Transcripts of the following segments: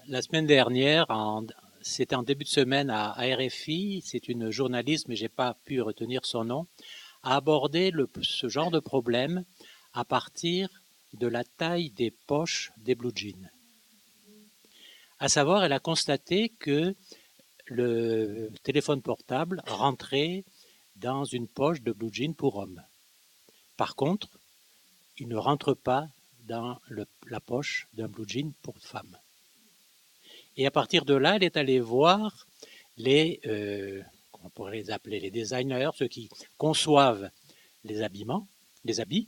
La semaine dernière, c'était en début de semaine à RFI, c'est une journaliste, mais je n'ai pas pu retenir son nom, a abordé ce genre de problème à partir de la taille des poches des blue jeans. À savoir, elle a constaté que le téléphone portable rentrait dans une poche de blue jeans pour homme. Par contre, il ne rentre pas dans la poche d'un blue jean pour femme. Et à partir de là, elle est allée voir on pourrait les appeler les designers, ceux qui conçoivent les habits,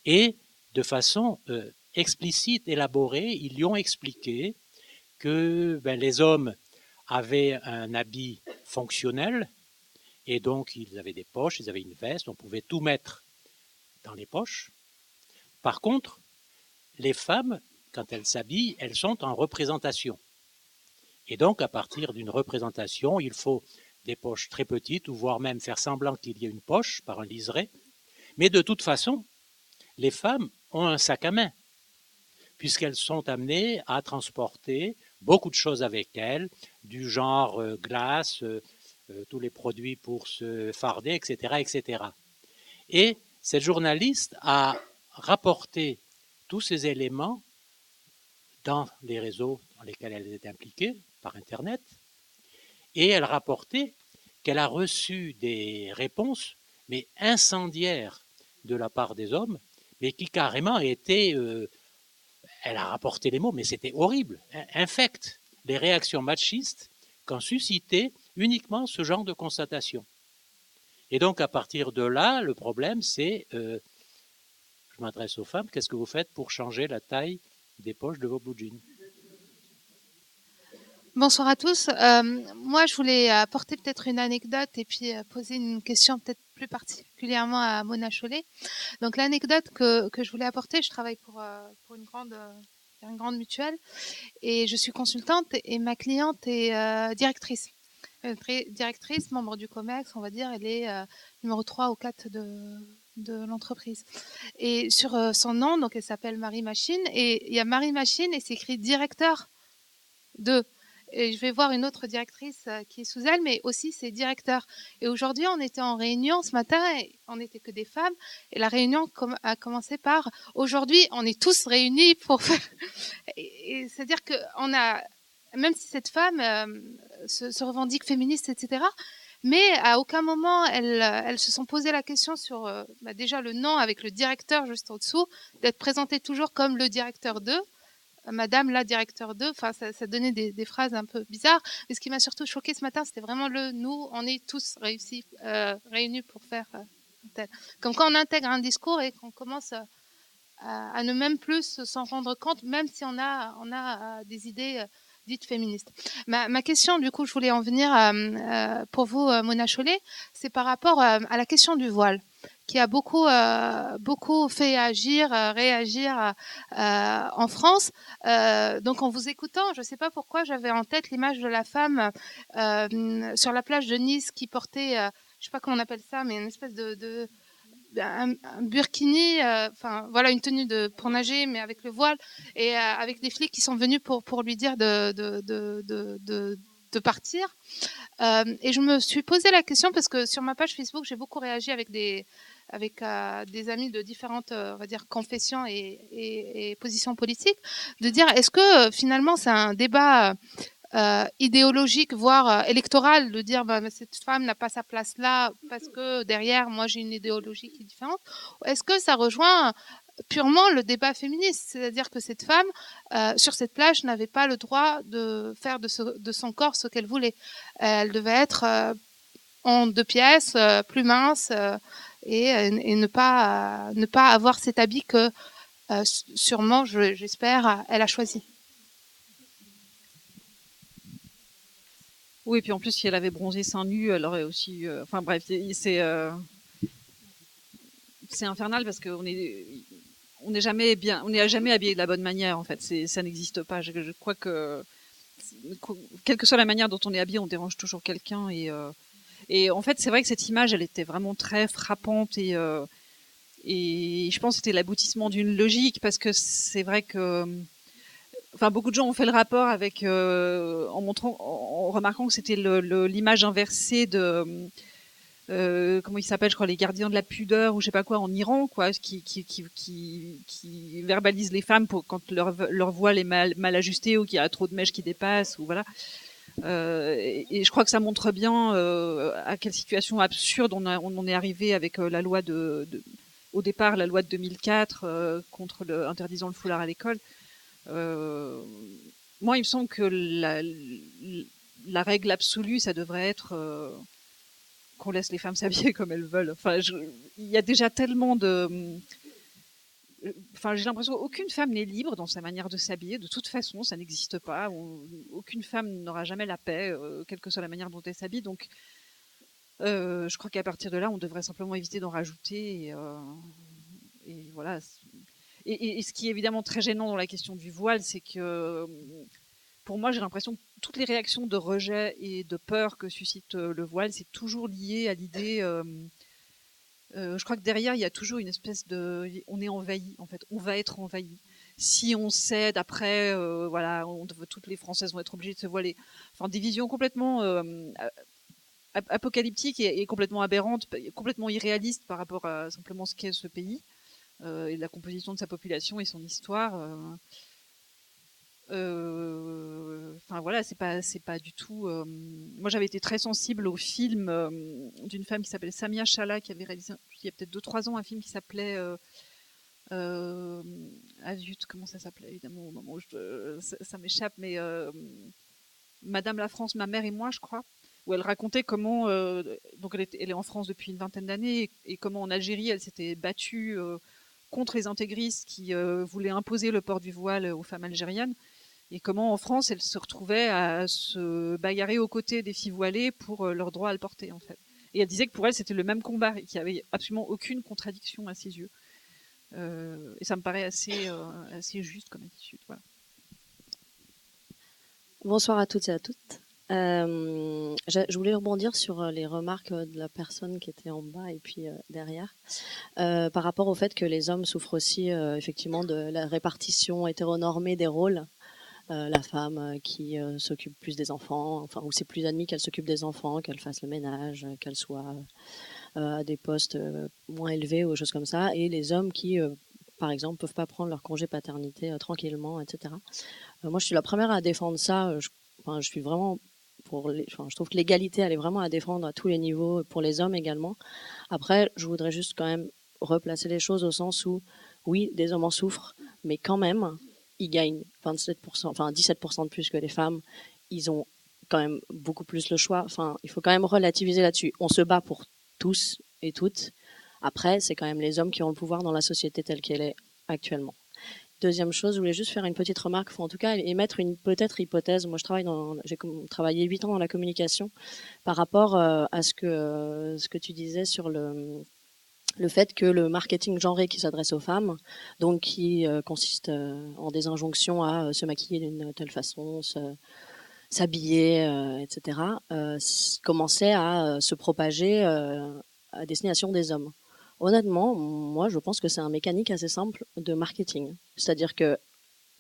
et de façon explicite, élaborée, ils lui ont expliqué que les hommes avaient un habit fonctionnel, et donc ils avaient des poches, ils avaient une veste, on pouvait tout mettre dans les poches. Par contre, les femmes, quand elles s'habillent, elles sont en représentation. Et donc, à partir d'une représentation, il faut des poches très petites, ou voire même faire semblant qu'il y ait une poche par un liseré. Mais de toute façon, les femmes ont un sac à main, puisqu'elles sont amenées à transporter beaucoup de choses avec elles, du genre glace, tous les produits pour se farder, etc., etc. Et cette journaliste a rapporté tous ces éléments dans les réseaux dans lesquels elle est impliquée, par Internet, et elle rapportait qu'elle a reçu des réponses, mais incendiaires de la part des hommes, mais qui carrément étaient, elle a rapporté les mots, mais c'était horrible, infect, les réactions machistes qu'ont suscité uniquement ce genre de constatation. Et donc à partir de là, le problème c'est, je m'adresse aux femmes, qu'est-ce que vous faites pour changer la taille des poches de vos blue jeans? Bonsoir à tous. Moi, je voulais apporter peut-être une anecdote et puis poser une question peut-être plus particulièrement à Mona Chollet. Donc, l'anecdote que je voulais apporter, je travaille pour une grande mutuelle et je suis consultante et ma cliente est directrice. Directrice, membre du COMEX, on va dire, elle est numéro 3 ou 4 de l'entreprise. Et sur son nom, donc elle s'appelle Marie Machine et il y a Marie Machine et c'est écrit directeur de. Et je vais voir une autre directrice qui est sous elle, mais aussi c'est directeur. Et aujourd'hui, on était en réunion ce matin, et on n'était que des femmes, et la réunion a commencé par aujourd'hui, on est tous réunis pour faire. Et c'est-à-dire que on a, même si cette femme se revendique féministe, etc. Mais à aucun moment elles se sont posé la question sur déjà le nom avec le directeur juste en dessous, d'être présenté toujours comme le directeur d'eux. Madame la directeur 2, enfin ça donnait des phrases un peu bizarres. Mais ce qui m'a surtout choqué ce matin, c'était vraiment nous, on est tous réunis pour faire tel. Comme quand on intègre un discours et qu'on commence à ne même plus s'en rendre compte, même si on a des idées dites féministes. Ma question, du coup, je voulais en venir pour vous, Mona Chollet, c'est par rapport à la question du voile, qui a beaucoup fait réagir en France. Donc, en vous écoutant, je ne sais pas pourquoi j'avais en tête l'image de la femme sur la plage de Nice qui portait, je ne sais pas comment on appelle ça, mais une espèce de un burkini, enfin voilà, une tenue pour nager, mais avec le voile, et avec des flics qui sont venus pour lui dire de partir. Et je me suis posé la question parce que sur ma page Facebook, j'ai beaucoup réagi avec des amis de différentes, on va dire, confessions et positions politiques, de dire est-ce que finalement c'est un débat idéologique, voire électorale, de dire cette femme n'a pas sa place là parce que derrière, moi, j'ai une idéologie qui est différente. Est-ce que ça rejoint purement le débat féministe, c'est-à-dire que cette femme, sur cette plage, n'avait pas le droit de faire de son corps ce qu'elle voulait. Elle devait être en 2 pièces, plus mince, et ne pas avoir cet habit que sûrement, j'espère, elle a choisi. Oui, et puis en plus, si elle avait bronzé seins nus, elle aurait aussi. Enfin bref, c'est infernal parce qu'on n'est jamais bien, on n'est jamais habillé de la bonne manière. En fait, ça n'existe pas. Je crois que quelle que soit la manière dont on est habillé, on dérange toujours quelqu'un. Et en fait, c'est vrai que cette image, elle était vraiment très frappante et je pense que c'était l'aboutissement d'une logique parce que c'est vrai que enfin, beaucoup de gens ont fait le rapport avec, en remarquant que c'était l'image inversée de, comment il s'appelle, je crois, les gardiens de la pudeur ou je sais pas quoi en Iran, quoi, qui verbalisent les femmes quand leur voile est mal ajusté ou qu'il y a trop de mèches qui dépassent ou voilà. Et je crois que ça montre bien à quelle situation absurde on en est arrivé avec la loi au départ, la loi de 2004 contre interdisant le foulard à l'école. Moi, il me semble que la règle absolue, ça devrait être qu'on laisse les femmes s'habiller comme elles veulent. Enfin, il y a déjà tellement de... Enfin, j'ai l'impression qu'aucune femme n'est libre dans sa manière de s'habiller. De toute façon, ça n'existe pas. Aucune femme n'aura jamais la paix, quelle que soit la manière dont elle s'habille. Donc, je crois qu'à partir de là, on devrait simplement éviter d'en rajouter. Et voilà. Et ce qui est évidemment très gênant dans la question du voile, c'est que pour moi, j'ai l'impression que toutes les réactions de rejet et de peur que suscite le voile, c'est toujours lié à l'idée... je crois que derrière, il y a toujours une espèce de... On est envahi, en fait. On va être envahi. Si on cède, après, voilà, toutes les Françaises vont être obligées de se voiler. Enfin, des visions complètement apocalyptiques et complètement aberrantes, complètement irréalistes par rapport à simplement ce qu'est ce pays et la composition de sa population et son histoire. Enfin voilà, c'est pas du tout. Moi, j'avais été très sensible au film d'une femme qui s'appelle Samia Chala, qui avait réalisé il y a peut-être 2-3 ans un film qui s'appelait ah zut, comment ça s'appelait, évidemment au moment où ça m'échappe, mais Madame la France, ma mère et moi, je crois, où elle racontait comment donc elle est en France depuis une vingtaine d'années et comment en Algérie elle s'était battue contre les intégristes qui voulaient imposer le port du voile aux femmes algériennes. Et comment en France, elle se retrouvait à se bagarrer aux côtés des filles voilées pour leur droit à le porter, en fait. Et elle disait que pour elle, c'était le même combat et qu'il n'y avait absolument aucune contradiction à ses yeux. Et ça me paraît assez juste comme attitude. Voilà. Bonsoir à toutes et à toutes. Je voulais rebondir sur les remarques de la personne qui était en bas et puis derrière, par rapport au fait que les hommes souffrent aussi effectivement de la répartition hétéronormée des rôles. La femme qui s'occupe plus des enfants, enfin où c'est plus admis qu'elle s'occupe des enfants, qu'elle fasse le ménage, qu'elle soit à des postes moins élevés ou choses comme ça, et les hommes qui, par exemple, peuvent pas prendre leur congé paternité tranquillement, etc. Moi, je suis la première à défendre ça. Je suis vraiment je trouve que l'égalité, elle est vraiment à défendre à tous les niveaux, pour les hommes également. Après, je voudrais juste quand même replacer les choses au sens où, oui, des hommes en souffrent, mais quand même, ils gagnent 27%, enfin 17% de plus que les femmes. Ils ont quand même beaucoup plus le choix. Enfin, il faut quand même relativiser là-dessus. On se bat pour tous et toutes. Après, c'est quand même les hommes qui ont le pouvoir dans la société telle qu'elle est actuellement. Deuxième chose, je voulais juste faire une petite remarque, enfin, en tout cas émettre une peut-être hypothèse. Moi, j'ai travaillé 8 ans dans la communication par rapport à ce que tu disais sur le fait que le marketing genré qui s'adresse aux femmes, donc qui consiste en des injonctions à se maquiller d'une telle façon, s'habiller, etc., commençait à se propager à destination des hommes. Honnêtement, moi, je pense que c'est un mécanique assez simple de marketing. C'est-à-dire que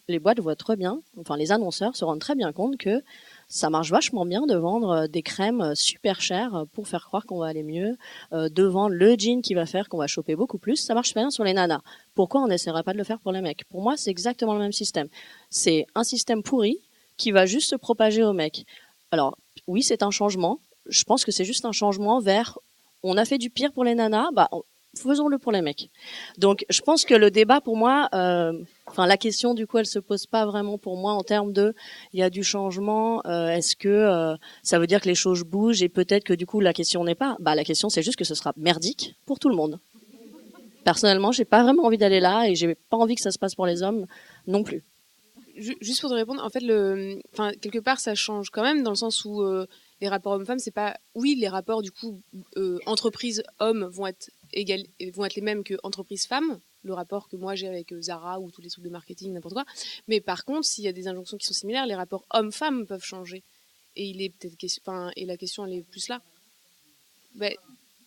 les boîtes voient très bien, enfin les annonceurs se rendent très bien compte que ça marche vachement bien de vendre des crèmes super chères pour faire croire qu'on va aller mieux, de vendre le jean qui va faire qu'on va choper beaucoup plus. Ça marche bien sur les nanas. Pourquoi on n'essaierait pas de le faire pour les mecs? Pour moi, c'est exactement le même système. C'est un système pourri qui va juste se propager aux mecs. Alors, oui, c'est un changement. Je pense que c'est juste un changement vers on a fait du pire pour les nanas, bah faisons-le pour les mecs. Donc, je pense que le débat, pour moi, la question, du coup, elle se pose pas vraiment pour moi en termes de, il y a du changement, est-ce que ça veut dire que les choses bougent et peut-être que, du coup, la question n'est pas, la question, c'est juste que ce sera merdique pour tout le monde. Personnellement, j'ai pas vraiment envie d'aller là et j'ai pas envie que ça se passe pour les hommes non plus. Juste pour te répondre, en fait, quelque part, ça change quand même dans le sens où les rapports hommes-femmes, c'est pas, oui, les rapports, du coup, entreprise-hommes vont être les mêmes que entreprise-femmes, le rapport que moi j'ai avec Zara ou tous les trucs de marketing, n'importe quoi. Mais par contre, s'il y a des injonctions qui sont similaires, les rapports hommes-femmes peuvent changer. Et il est peut-être et la question, elle est plus là.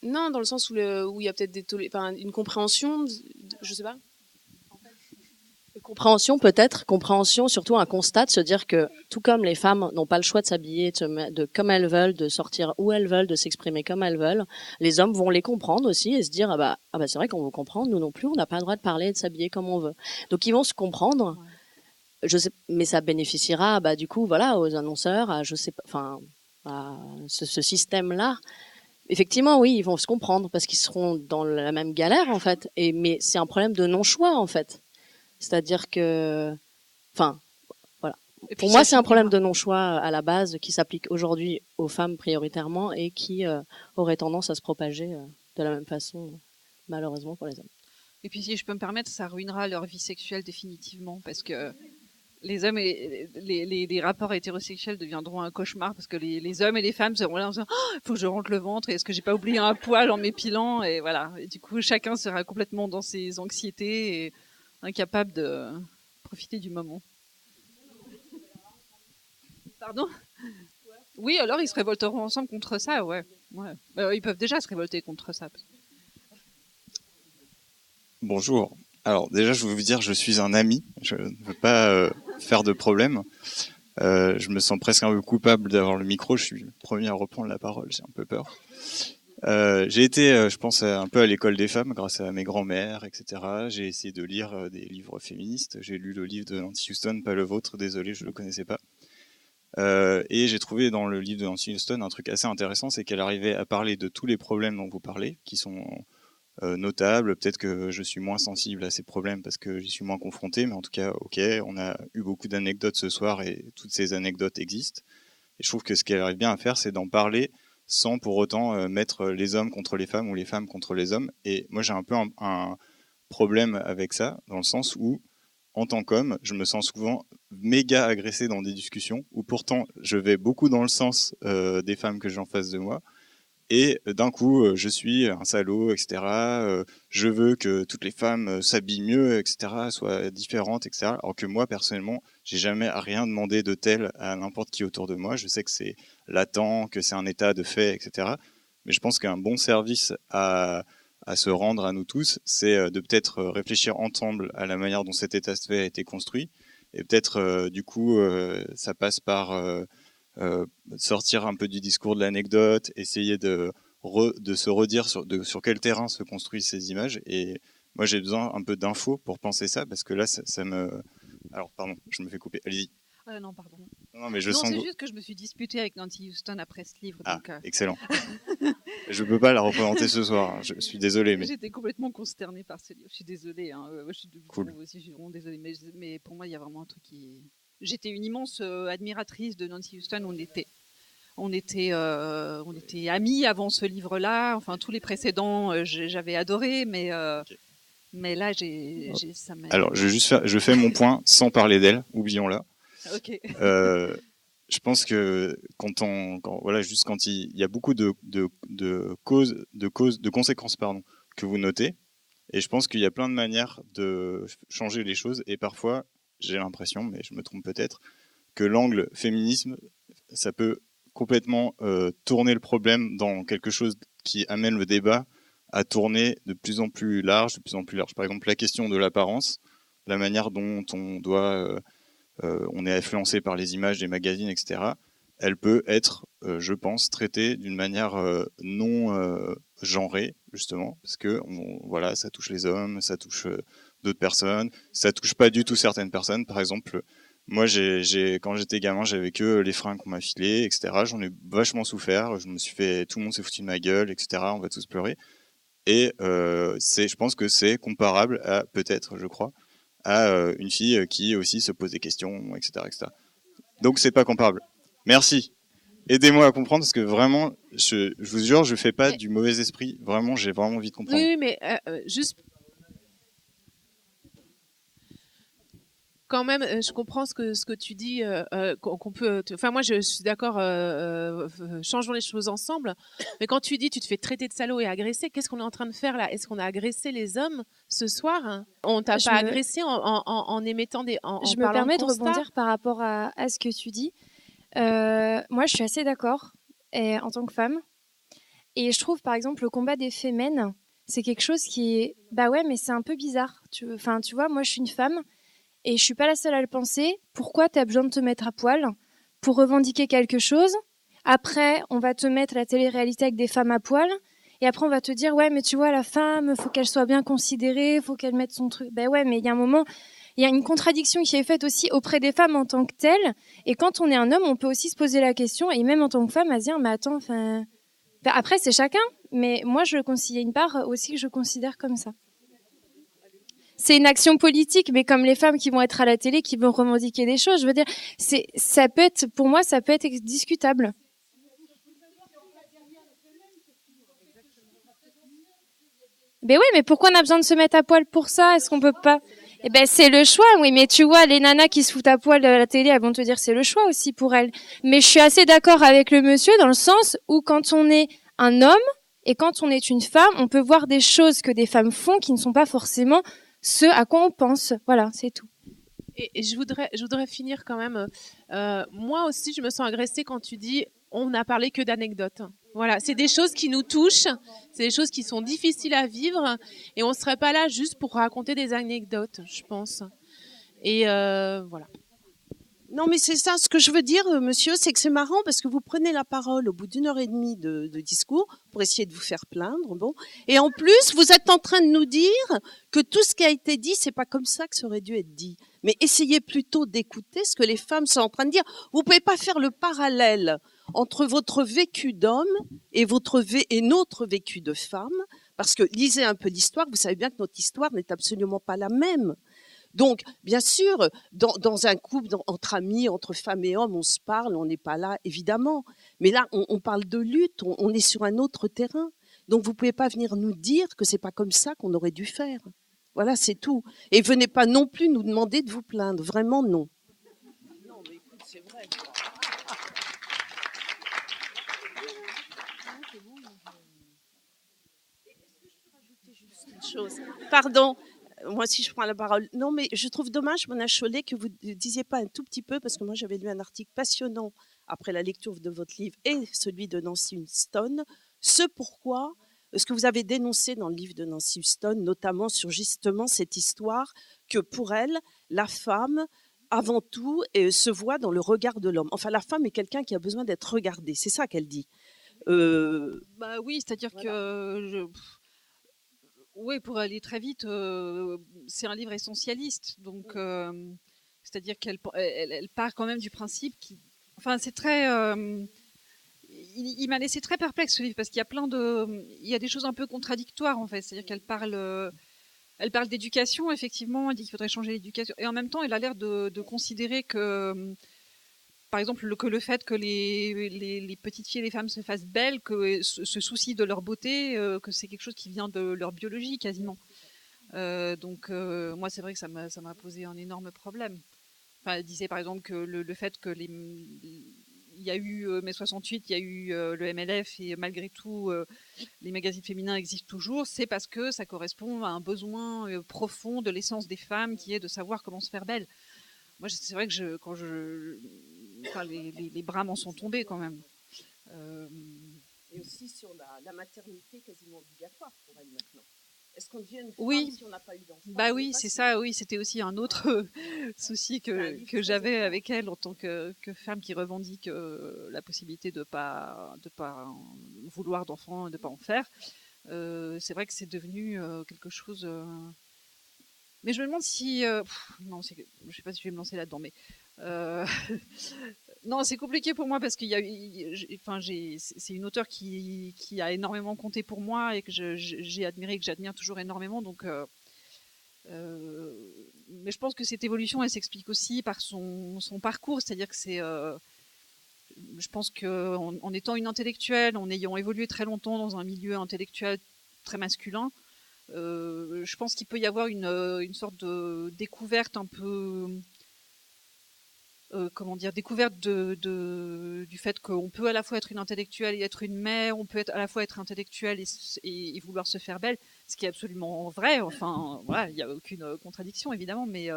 Non, dans le sens où il y a peut-être une compréhension, je sais pas. Compréhension peut-être, compréhension, surtout un constat de se dire que tout comme les femmes n'ont pas le choix de s'habiller de comme elles veulent, de sortir où elles veulent, de s'exprimer comme elles veulent, les hommes vont les comprendre aussi et se dire ah bah c'est vrai qu'on veut comprendre, nous non plus, on n'a pas le droit de parler et de s'habiller comme on veut. Donc ils vont se comprendre. Je sais, mais ça bénéficiera du coup voilà aux annonceurs, à je sais pas, enfin à ce système-là. Effectivement, oui, ils vont se comprendre parce qu'ils seront dans la même galère en fait. Mais c'est un problème de non-choix en fait. C'est-à-dire que, enfin, voilà. Pour moi, c'est un problème de non-choix à la base qui s'applique aujourd'hui aux femmes prioritairement et qui aurait tendance à se propager de la même façon, malheureusement, pour les hommes. Et puis, si je peux me permettre, ça ruinera leur vie sexuelle définitivement parce que les hommes et les rapports hétérosexuels deviendront un cauchemar parce que les hommes et les femmes seront là en disant oh, faut que je rentre le ventre et est-ce que j'ai pas oublié un poil en m'épilant et voilà. Et du coup, chacun sera complètement dans ses anxiétés et incapable de profiter du moment. Pardon ? Oui, alors ils se révolteront ensemble contre ça, ouais. Ils peuvent déjà se révolter contre ça. Bonjour. Alors déjà, je veux vous dire, je suis un ami. Je ne veux pas faire de problème. Je me sens presque un peu coupable d'avoir le micro. Je suis le premier à reprendre la parole. J'ai un peu peur. J'ai été, je pense, un peu à l'école des femmes grâce à mes grands-mères, etc. J'ai essayé de lire des livres féministes. J'ai lu le livre de Nancy Houston, pas le vôtre, désolé, je le connaissais pas. Et j'ai trouvé dans le livre de Nancy Houston un truc assez intéressant, c'est qu'elle arrivait à parler de tous les problèmes dont vous parlez, qui sont notables. Peut-être que je suis moins sensible à ces problèmes parce que j'y suis moins confronté, mais en tout cas, ok, on a eu beaucoup d'anecdotes ce soir et toutes ces anecdotes existent. Et je trouve que ce qu'elle arrive bien à faire, c'est d'en parler sans pour autant mettre les hommes contre les femmes ou les femmes contre les hommes. Et moi, j'ai un peu un problème avec ça, dans le sens où, en tant qu'homme, je me sens souvent méga agressé dans des discussions, où pourtant, je vais beaucoup dans le sens des femmes que j'ai en face de moi. Et d'un coup, je suis un salaud, etc. Je veux que toutes les femmes s'habillent mieux, etc., soient différentes, etc. Alors que moi, personnellement, j'ai jamais rien demandé de tel à n'importe qui autour de moi. Je sais que c'est latent, que c'est un état de fait, etc. Mais je pense qu'un bon service à se rendre à nous tous, c'est de peut-être réfléchir ensemble à la manière dont cet état de fait a été construit. Et peut-être, du coup, ça passe par sortir un peu du discours de l'anecdote, essayer de se redire sur quel terrain se construisent ces images. Et moi, j'ai besoin un peu d'infos pour penser ça, parce que là, ça me... Alors, pardon, je me fais couper. Allez-y. Non, pardon. Non, mais je non, sens c'est juste que je me suis disputée avec Nancy Houston après ce livre. Ah, donc, excellent. Je peux pas la représenter ce soir. Je suis désolé, mais... J'étais complètement consternée par ce livre. Je suis désolée. Hein. Je suis cool. Aussi, je suis vraiment désolée. Mais pour moi, il y a vraiment un truc qui... J'étais une immense admiratrice de Nancy Houston. On était amis avant ce livre-là. Enfin, tous les précédents, j'avais adoré, mais là, ça m'a... Alors, je fais mon point sans parler d'elle. Oublions-la. Ok. Je pense que quand il y a beaucoup de conséquences, que vous notez, et je pense qu'il y a plein de manières de changer les choses, et parfois, j'ai l'impression, mais je me trompe peut-être, que l'angle féminisme, ça peut complètement tourner le problème dans quelque chose qui amène le débat à tourner de plus en plus large. Par exemple, la question de l'apparence, la manière dont on est influencé par les images des magazines, etc. Elle peut être, je pense, traitée d'une manière non genrée, justement, parce que voilà, ça touche les hommes, ça touche d'autres personnes, ça touche pas du tout certaines personnes. Par exemple, moi, quand j'étais gamin, j'avais que les fringues qu'on m'a filées, etc. J'en ai vachement souffert. Tout le monde s'est foutu de ma gueule, etc. On va tous pleurer. Et je pense que c'est comparable à, peut-être, je crois, à une fille qui aussi se pose des questions, etc., etc. Donc c'est pas comparable. Merci. Aidez-moi à comprendre parce que vraiment, je vous jure, je fais pas du mauvais esprit. Vraiment, j'ai vraiment envie de comprendre. Oui, mais juste quand même, je comprends ce que tu dis, qu'on peut. Enfin, moi, je suis d'accord. Changeons les choses ensemble. Mais quand tu dis, tu te fais traiter de salaud et agresser, qu'est-ce qu'on est en train de faire là? Est-ce qu'on a agressé les hommes ce soir? On t'a pas agressé en émettant des. Je me permets de rebondir par rapport à ce que tu dis. Moi, je suis assez d'accord en tant que femme. Et je trouve, par exemple, le combat des fémènes, c'est quelque chose qui est. Bah ouais, mais c'est un peu bizarre. Tu vois, moi, je suis une femme. et je suis pas la seule à le penser. Pourquoi tu as besoin de te mettre à poil pour revendiquer quelque chose? Après, on va te mettre la télé-réalité avec des femmes à poil. Et après, on va te dire, ouais, mais tu vois, la femme, faut qu'elle soit bien considérée, faut qu'elle mette son truc. Ben ouais, mais il y a un moment, il y a une contradiction qui est faite aussi auprès des femmes en tant que telles. Et quand on est un homme, on peut aussi se poser la question, et même en tant que femme, à se dire, mais attends, enfin, après, c'est chacun. Mais moi, il y a une part aussi que je considère comme ça. C'est une action politique, mais comme les femmes qui vont être à la télé, qui vont revendiquer des choses, je veux dire, ça peut être, pour moi, ça peut être discutable. Ben oui, mais pourquoi on a besoin de se mettre à poil pour ça? Est-ce qu'on peut pas? Eh ben, c'est le choix, oui, mais tu vois, les nanas qui se foutent à poil à la télé, elles vont te dire c'est le choix aussi pour elles. Mais je suis assez d'accord avec le monsieur dans le sens où quand on est un homme et quand on est une femme, on peut voir des choses que des femmes font qui ne sont pas forcément ce à quoi on pense. Voilà, c'est tout. Et je voudrais finir quand même. Moi aussi, je me sens agressée quand tu dis on n'a parlé que d'anecdotes. Voilà, c'est des choses qui nous touchent, c'est des choses qui sont difficiles à vivre, et on ne serait pas là juste pour raconter des anecdotes, je pense. Et voilà. Non, mais c'est ça, ce que je veux dire, monsieur, c'est que c'est marrant parce que vous prenez la parole au bout d'une heure et demie de discours pour essayer de vous faire plaindre, bon. Et en plus, vous êtes en train de nous dire que tout ce qui a été dit, c'est pas comme ça que ça aurait dû être dit. Mais essayez plutôt d'écouter ce que les femmes sont en train de dire. Vous pouvez pas faire le parallèle entre votre vécu d'homme et notre vécu de femme, parce que lisez un peu l'histoire, vous savez bien que notre histoire n'est absolument pas la même. Donc, bien sûr, dans un couple, entre amis, entre femmes et hommes, on se parle, on n'est pas là, évidemment. Mais là, on parle de lutte, on est sur un autre terrain. Donc, vous pouvez pas venir nous dire que c'est pas comme ça qu'on aurait dû faire. Voilà, c'est tout. Et venez pas non plus nous demander de vous plaindre. Vraiment, non. Non, mais écoute, c'est vrai. Chose. Pardon. Moi, si je prends la parole. Non, mais je trouve dommage, Mona Chollet, que vous ne disiez pas un tout petit peu, parce que moi, j'avais lu un article passionnant après la lecture de votre livre et celui de Nancy Houston, ce que vous avez dénoncé dans le livre de Nancy Houston, notamment sur justement cette histoire que pour elle, la femme, avant tout, se voit dans le regard de l'homme. Enfin, la femme est quelqu'un qui a besoin d'être regardée. C'est ça qu'elle dit. Bah oui, c'est-à-dire que oui, pour aller très vite, c'est un livre essentialiste, donc c'est-à-dire qu'elle part quand même du principe enfin, c'est très, il m'a laissé très perplexe ce livre parce qu'il y a il y a des choses un peu contradictoires en fait, c'est-à-dire qu'elle parle d'éducation effectivement, elle dit qu'il faudrait changer l'éducation, et en même temps, elle a l'air de considérer que par exemple, que le fait que les petites filles et les femmes se fassent belles, que se soucient de leur beauté, que c'est quelque chose qui vient de leur biologie quasiment. Donc moi, c'est vrai que ça m'a posé un énorme problème. Enfin, elle disait par exemple que le fait que il y a eu mai 68, il y a eu le MLF, et malgré tout, les magazines féminins existent toujours, c'est parce que ça correspond à un besoin profond de l'essence des femmes, qui est de savoir comment se faire belle. Moi, c'est vrai que les bras m'en sont tombés quand même. Et aussi sur la maternité quasiment obligatoire pour elle maintenant. Est-ce qu'on devient une femme Oui. si on n'a pas eu d'enfant? Bah oui, c'est ça, oui, c'était aussi un autre souci que j'avais avec elle en tant que femme qui revendique la possibilité de pas vouloir d'enfants, de pas en faire. C'est vrai que c'est devenu quelque chose. Mais je me demande si non, je sais pas si je vais me lancer là-dedans, mais non, c'est compliqué pour moi parce qu'il y a c'est une auteure qui a énormément compté pour moi et que j'ai admiré et que j'admire toujours énormément, donc mais je pense que cette évolution, elle s'explique aussi par son parcours, c'est-à-dire que je pense qu'en étant une intellectuelle, en ayant évolué très longtemps dans un milieu intellectuel très masculin, je pense qu'il peut y avoir une sorte de découverte un peu découverte du fait qu'on peut à la fois être une intellectuelle et être une mère, on peut à la fois être intellectuelle et vouloir se faire belle, ce qui est absolument vrai. Enfin, voilà, il n'y a aucune contradiction évidemment, mais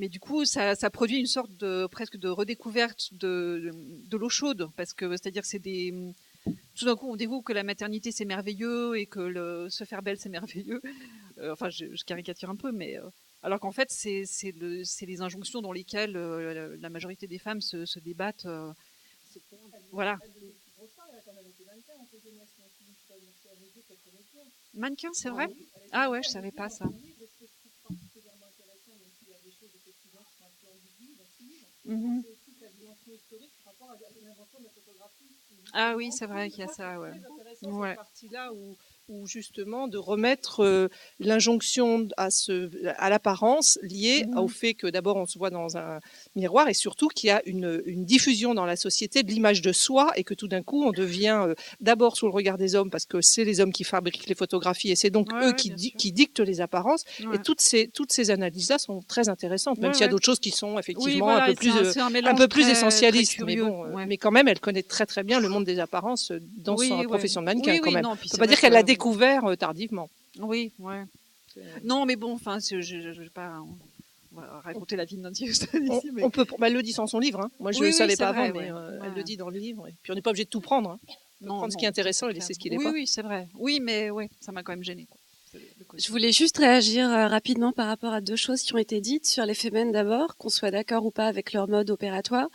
du coup, ça produit une sorte presque de redécouverte de l'eau chaude, parce que c'est-à-dire que tout d'un coup, on découvre que la maternité c'est merveilleux et que se faire belle c'est merveilleux. Enfin, je caricature un peu, mais Alors qu'en fait, c'est les injonctions dans lesquelles la majorité des femmes se débattent. Voilà. Mannequin, c'est vrai? Ah ouais, je savais pas ça. Mhm. Ah oui, c'est vrai qu'il y a ça, ouais. Ouais. Partie-là où justement de remettre l'injonction à l'apparence liée au fait que d'abord on se voit dans un miroir et surtout qu'il y a une diffusion dans la société de l'image de soi et que tout d'un coup on devient d'abord sous le regard des hommes parce que c'est les hommes qui fabriquent les photographies et c'est donc eux qui dictent les apparences. Et toutes ces analyses-là sont très intéressantes, même s'il y a d'autres choses qui sont effectivement un peu plus essentialistes. Mais bon, mais quand même, elle connaît très très bien le monde des apparences dans sa profession de mannequin quand même. On ne peut pas dire qu'elle l'a découvert tardivement. Oui, ouais. Non, mais bon, enfin, je vais pas raconter la vie de Nancy Houston ici. Mais... elle le dit dans son livre. Hein. Moi, je ne le savais pas avant, mais elle le dit dans le livre. Et puis, on n'est pas obligé de tout prendre. Hein. On peut prendre ce qui est intéressant et laisser ce qui n'est pas. Oui, c'est vrai. Oui, mais ouais, ça m'a quand même gênée. Je voulais juste réagir rapidement par rapport à deux choses qui ont été dites sur les femmes d'abord, qu'on soit d'accord ou pas avec leur mode opératoire.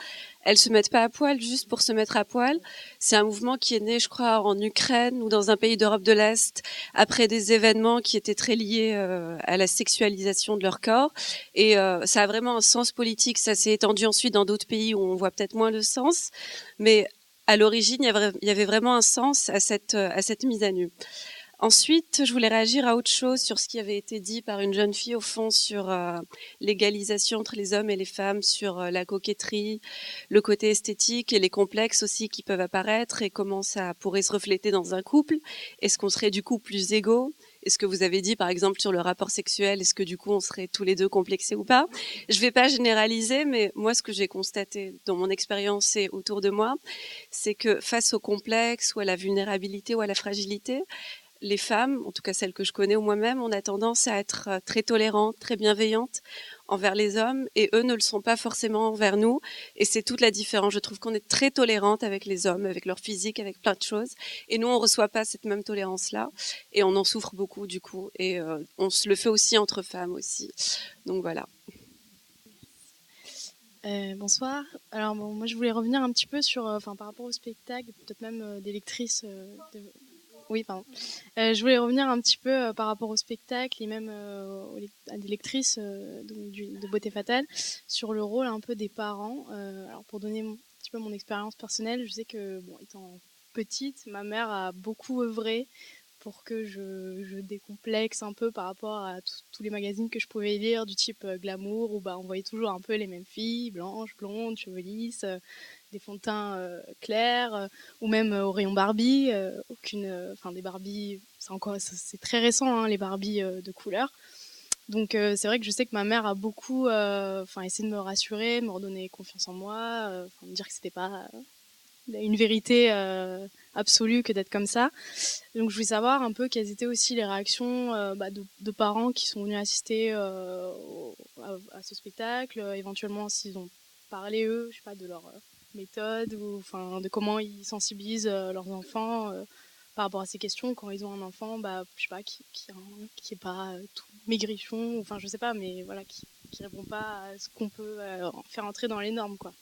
Elles se mettent pas à poil juste pour se mettre à poil. C'est un mouvement qui est né, je crois, en Ukraine ou dans un pays d'Europe de l'Est après des événements qui étaient très liés à la sexualisation de leur corps. Et ça a vraiment un sens politique. Ça s'est étendu ensuite dans d'autres pays où on voit peut-être moins le sens. Mais à l'origine, il y avait vraiment un sens à cette mise à nu. Ensuite, je voulais réagir à autre chose sur ce qui avait été dit par une jeune fille au fond sur l'égalisation entre les hommes et les femmes, sur la coquetterie, le côté esthétique et les complexes aussi qui peuvent apparaître et comment ça pourrait se refléter dans un couple. Est-ce qu'on serait du coup plus égaux? Est-ce que vous avez dit par exemple sur le rapport sexuel, est-ce que du coup on serait tous les deux complexés ou pas? Je vais pas généraliser, mais moi ce que j'ai constaté dans mon expérience et autour de moi, c'est que face au complexe ou à la vulnérabilité ou à la fragilité, les femmes, en tout cas celles que je connais ou moi-même, on a tendance à être très tolérantes, très bienveillantes envers les hommes et eux ne le sont pas forcément envers nous. Et c'est toute la différence. Je trouve qu'on est très tolérante avec les hommes, avec leur physique, avec plein de choses. Et nous, on reçoit pas cette même tolérance-là et on en souffre beaucoup du coup. Et on se le fait aussi entre femmes aussi. Donc voilà. Bonsoir. Alors bon, moi je voulais revenir un petit peu sur, par rapport au spectacle, peut-être même des lectrices Oui, pardon. Je voulais revenir un petit peu par rapport au spectacle et même à des lectrices de Beauté Fatale sur le rôle un peu des parents. Alors pour donner un petit peu mon expérience personnelle, je sais que étant petite, ma mère a beaucoup œuvré pour que je décomplexe un peu par rapport à tous les magazines que je pouvais lire du type glamour où on voyait toujours un peu les mêmes filles, blanches, blondes, cheveux lisses, des fonds de teint clairs, ou même au rayon Barbie, des Barbies, c'est très récent, hein, les Barbies de couleur. Donc c'est vrai que je sais que ma mère a beaucoup essayé de me rassurer, me redonner confiance en moi, me dire que c'était pas une vérité absolue que d'être comme ça. Donc je voulais savoir un peu quelles étaient aussi les réactions de parents qui sont venus assister à ce spectacle, éventuellement s'ils ont parlé eux, je sais pas, de leur méthode ou de comment ils sensibilisent leurs enfants par rapport à ces questions quand ils ont un enfant je sais pas qui est pas tout maigrichon, je sais pas, mais voilà, qui répond pas à ce qu'on peut faire entrer dans les normes, quoi.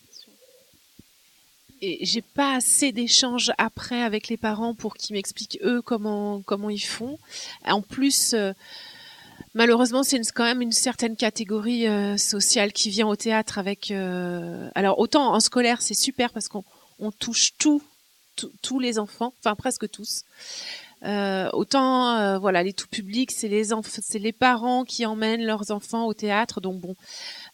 Et j'ai pas assez d'échanges après avec les parents pour qu'ils m'expliquent eux comment ils font. En plus, malheureusement, c'est quand même une certaine catégorie sociale qui vient au théâtre avec. Alors autant en scolaire, c'est super parce qu'on touche tous les enfants, enfin presque tous. Autant les tout publics, c'est les parents qui emmènent leurs enfants au théâtre, donc bon.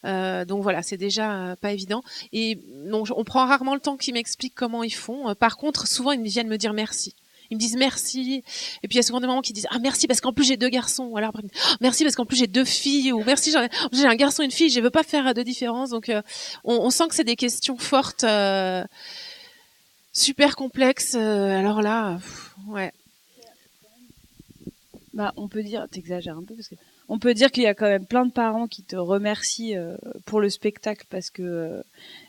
Donc voilà, c'est déjà pas évident. Et non, on prend rarement le temps qu'ils m'expliquent comment ils font. Par contre, souvent ils viennent me dire merci. Ils me disent merci. Et puis il y a souvent des mamans qui disent merci parce qu'en plus j'ai 2 garçons. Ou alors merci parce qu'en plus j'ai 2 filles. Ou merci j'ai un garçon et une fille. Je veux pas faire de différence. Donc on sent que c'est des questions fortes, super complexes. Alors là, ouais. On peut dire, t'exagères un peu parce que on peut dire qu'il y a quand même plein de parents qui te remercient pour le spectacle parce que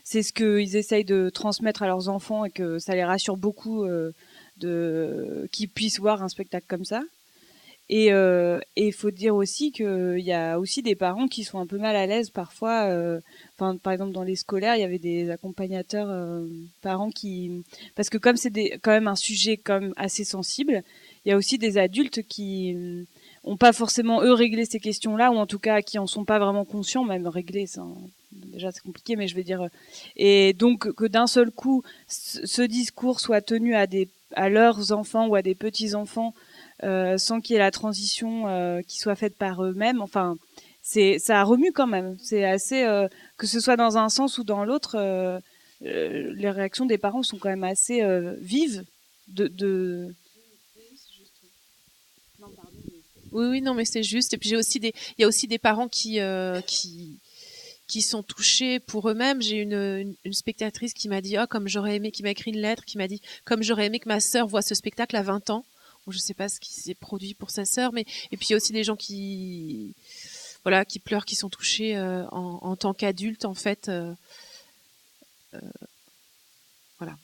c'est ce qu'ils essayent de transmettre à leurs enfants et que ça les rassure beaucoup qu'ils puissent voir un spectacle comme ça. Et il faut dire aussi qu'il y a aussi des parents qui sont un peu mal à l'aise parfois. Par exemple, dans les scolaires, il y avait des accompagnateurs parents qui... Parce que comme c'est quand même un sujet quand même assez sensible, il y a aussi des adultes qui ont pas forcément, eux, réglé ces questions-là, ou en tout cas qui en sont pas vraiment conscients, même régler, déjà c'est compliqué, mais je vais dire... Et donc, que d'un seul coup, ce discours soit tenu à leurs enfants ou à des petits-enfants, sans qu'il y ait la transition qui soit faite par eux-mêmes. Enfin, ça remue quand même. C'est assez que ce soit dans un sens ou dans l'autre, les réactions des parents sont quand même assez vives. Oui, non, mais c'est juste. Et puis il y a aussi des parents qui sont touchés pour eux-mêmes. J'ai une spectatrice qui m'a dit, qui m'a écrit une lettre, qui m'a dit, comme j'aurais aimé que ma sœur voie ce spectacle à 20 ans. Bon, je sais pas ce qui s'est produit pour sa sœur, et puis il y a aussi des gens qui pleurent, qui sont touchés en tant qu'adultes, en fait. Voilà.